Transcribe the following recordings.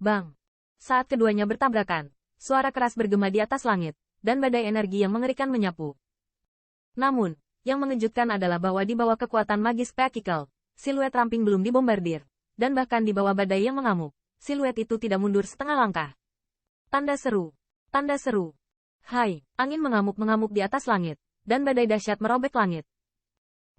Bang! Saat keduanya bertabrakan, suara keras bergema di atas langit, dan badai energi yang mengerikan menyapu. Namun, yang mengejutkan adalah bahwa di bawah kekuatan magis Peakikel, siluet ramping belum dibombardir, dan bahkan di bawah badai yang mengamuk, siluet itu tidak mundur setengah langkah. Tanda seru! Tanda seru! Hai! Angin mengamuk-mengamuk di atas langit, dan badai dahsyat merobek langit.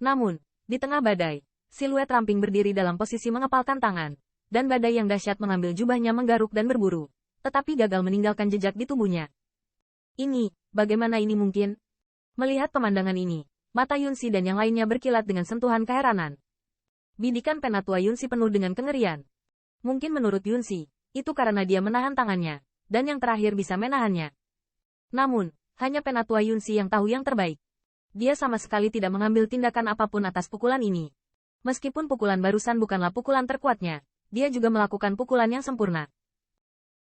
Namun, di tengah badai, siluet ramping berdiri dalam posisi mengepalkan tangan, dan badai yang dahsyat mengambil jubahnya menggaruk dan berburu, tetapi gagal meninggalkan jejak di tubuhnya. Ini, bagaimana ini mungkin? Melihat pemandangan ini, mata Yunsi dan yang lainnya berkilat dengan sentuhan keheranan. Bidikan penatua Yunsi penuh dengan kengerian. Mungkin menurut Yunsi, itu karena dia menahan tangannya, dan yang terakhir bisa menahannya. Namun, hanya penatua Yunsi yang tahu yang terbaik. Dia sama sekali tidak mengambil tindakan apapun atas pukulan ini. Meskipun pukulan barusan bukanlah pukulan terkuatnya, dia juga melakukan pukulan yang sempurna.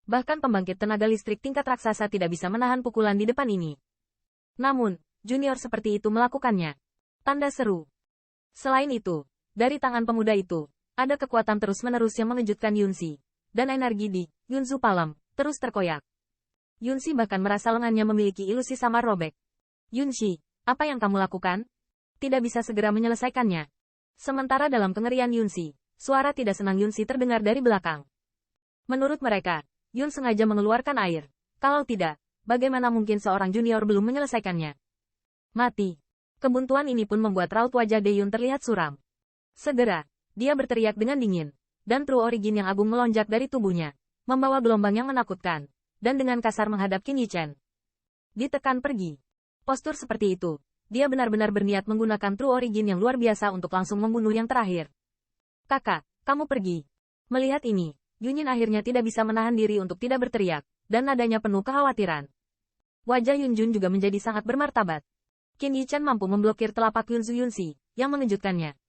Bahkan pembangkit tenaga listrik tingkat raksasa tidak bisa menahan pukulan di depan ini. Namun, junior seperti itu melakukannya. Tanda seru. Selain itu, dari tangan pemuda itu, ada kekuatan terus-menerus yang mengejutkan Yunsi, dan energi di Yunzu Palem terus terkoyak. Yunsi bahkan merasa lengannya memiliki ilusi samar robek. Yunshi, apa yang kamu lakukan? Tidak bisa segera menyelesaikannya. Sementara dalam kengerian Yunsi, suara tidak senang Yunsi terdengar dari belakang. Menurut mereka, Yun sengaja mengeluarkan air. Kalau tidak, bagaimana mungkin seorang junior belum menyelesaikannya? Mati. Kebuntuan ini pun membuat raut wajah Dae-yun terlihat suram. Segera, dia berteriak dengan dingin, dan True Origin yang agung melonjak dari tubuhnya, membawa gelombang yang menakutkan, dan dengan kasar menghadap Qin Yichen. Ditekan pergi. Postur seperti itu, dia benar-benar berniat menggunakan True Origin yang luar biasa untuk langsung membunuh yang terakhir. Kakak, kamu pergi. Melihat ini, Yunin akhirnya tidak bisa menahan diri untuk tidak berteriak, dan nadanya penuh kekhawatiran. Wajah Yunjun juga menjadi sangat bermartabat. Qin Yichen mampu memblokir telapak Yunzu Yunsi, yang mengejutkannya.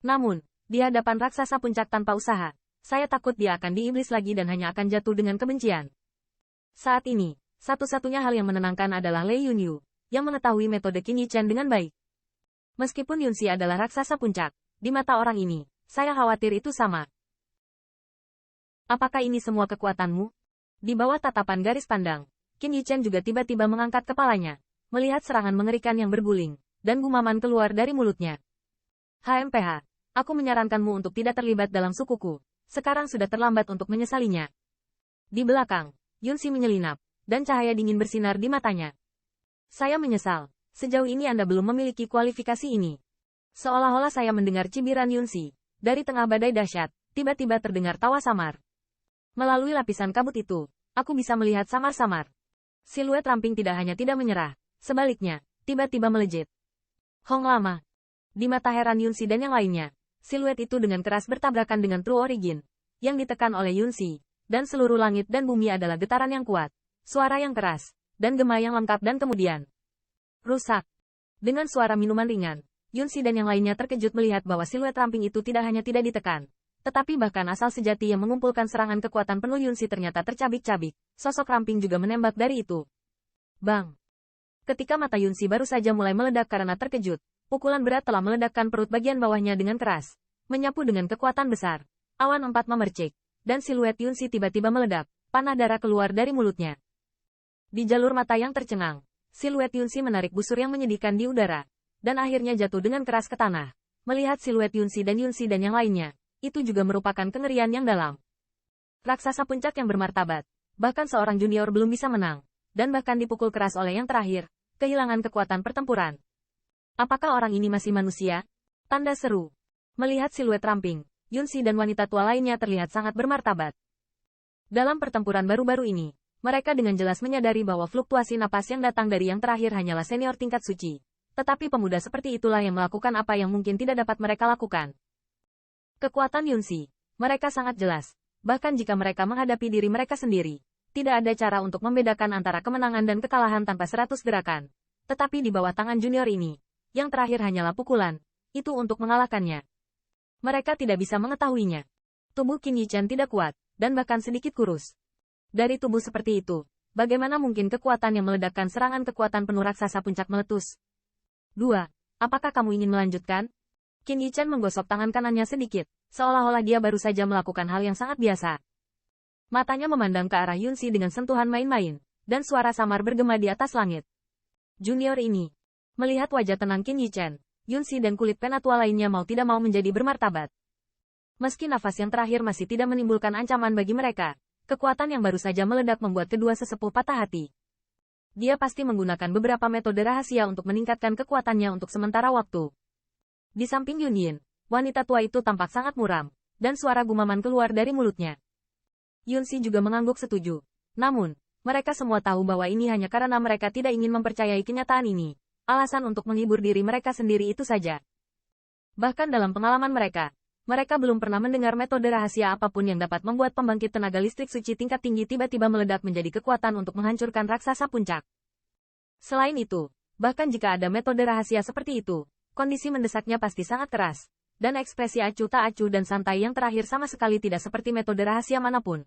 Namun, di hadapan raksasa puncak tanpa usaha, saya takut dia akan diiblis lagi dan hanya akan jatuh dengan kebencian. Saat ini, satu-satunya hal yang menenangkan adalah Lei Yunyu, yang mengetahui metode Qin Yichen dengan baik. Meskipun Yunsi adalah raksasa puncak, di mata orang ini, saya khawatir itu sama. Apakah ini semua kekuatanmu? Di bawah tatapan garis pandang, Qin Yichen juga tiba-tiba mengangkat kepalanya, melihat serangan mengerikan yang berguling, dan gumaman keluar dari mulutnya. HMPH, aku menyarankanmu untuk tidak terlibat dalam sukuku, sekarang sudah terlambat untuk menyesalinya. Di belakang, Yunsi menyelinap, dan cahaya dingin bersinar di matanya. Saya menyesal, sejauh ini Anda belum memiliki kualifikasi ini. Seolah-olah saya mendengar cibiran Yunsi. Dari tengah badai dahsyat, tiba-tiba terdengar tawa samar. Melalui lapisan kabut itu, aku bisa melihat samar-samar. Siluet ramping tidak hanya tidak menyerah, sebaliknya, tiba-tiba melejit. Hong lama. Di mata heran Yunsi dan yang lainnya, siluet itu dengan keras bertabrakan dengan True Origin, yang ditekan oleh Yunsi, dan seluruh langit dan bumi adalah getaran yang kuat, suara yang keras, dan gema yang lengkap dan kemudian rusak. Dengan suara minuman ringan, Yunsi dan yang lainnya terkejut melihat bahwa siluet ramping itu tidak hanya tidak ditekan, tetapi bahkan asal sejati yang mengumpulkan serangan kekuatan penuh Yunsi ternyata tercabik-cabik, sosok ramping juga menembak dari itu. Bang! Ketika mata Yunsi baru saja mulai meledak karena terkejut, pukulan berat telah meledakkan perut bagian bawahnya dengan keras, menyapu dengan kekuatan besar. Awan empat memercik, dan siluet Yunsi tiba-tiba meledak, panah darah keluar dari mulutnya. Di jalur mata yang tercengang, siluet Yunsi menarik busur yang menyedihkan di udara, dan akhirnya jatuh dengan keras ke tanah. Melihat siluet Yunsi dan yang lainnya, itu juga merupakan kengerian yang dalam. Raksasa puncak yang bermartabat, bahkan seorang junior belum bisa menang, dan bahkan dipukul keras oleh yang terakhir, kehilangan kekuatan pertempuran. Apakah orang ini masih manusia? Tanda seru. Melihat siluet ramping, Yunsi dan wanita tua lainnya terlihat sangat bermartabat. Dalam pertempuran baru-baru ini, mereka dengan jelas menyadari bahwa fluktuasi napas yang datang dari yang terakhir hanyalah senior tingkat suci. Tetapi pemuda seperti itulah yang melakukan apa yang mungkin tidak dapat mereka lakukan. Kekuatan Yunsi, mereka sangat jelas. Bahkan jika mereka menghadapi diri mereka sendiri, tidak ada cara untuk membedakan antara kemenangan dan kekalahan tanpa 100 gerakan. Tetapi di bawah tangan junior ini, yang terakhir hanyalah pukulan, itu untuk mengalahkannya. Mereka tidak bisa mengetahuinya. Tubuh Qin Yichen tidak kuat, dan bahkan sedikit kurus. Dari tubuh seperti itu, bagaimana mungkin kekuatan yang meledakkan serangan kekuatan penuh raksasa puncak meletus? 2. Apakah kamu ingin melanjutkan? Qin Yichen menggosok tangan kanannya sedikit, seolah-olah dia baru saja melakukan hal yang sangat biasa. Matanya memandang ke arah Yunxi dengan sentuhan main-main, dan suara samar bergema di atas langit. Junior ini. Melihat wajah tenang Qin Yichen, Yunxi dan kulit penatua lainnya mau tidak mau menjadi bermartabat. Meski nafas yang terakhir masih tidak menimbulkan ancaman bagi mereka, kekuatan yang baru saja meledak membuat kedua sesepuh patah hati. Dia pasti menggunakan beberapa metode rahasia untuk meningkatkan kekuatannya untuk sementara waktu. Di samping Yun Yin, wanita tua itu tampak sangat muram, dan suara gumaman keluar dari mulutnya. Yunxi juga mengangguk setuju. Namun, mereka semua tahu bahwa ini hanya karena mereka tidak ingin mempercayai kenyataan ini. Alasan untuk menghibur diri mereka sendiri itu saja. Bahkan dalam pengalaman mereka belum pernah mendengar metode rahasia apapun yang dapat membuat pembangkit tenaga listrik suci tingkat tinggi tiba-tiba meledak menjadi kekuatan untuk menghancurkan raksasa puncak. Selain itu, bahkan jika ada metode rahasia seperti itu, kondisi mendesaknya pasti sangat keras, dan ekspresi acuh tak acuh dan santai yang terakhir sama sekali tidak seperti metode rahasia manapun.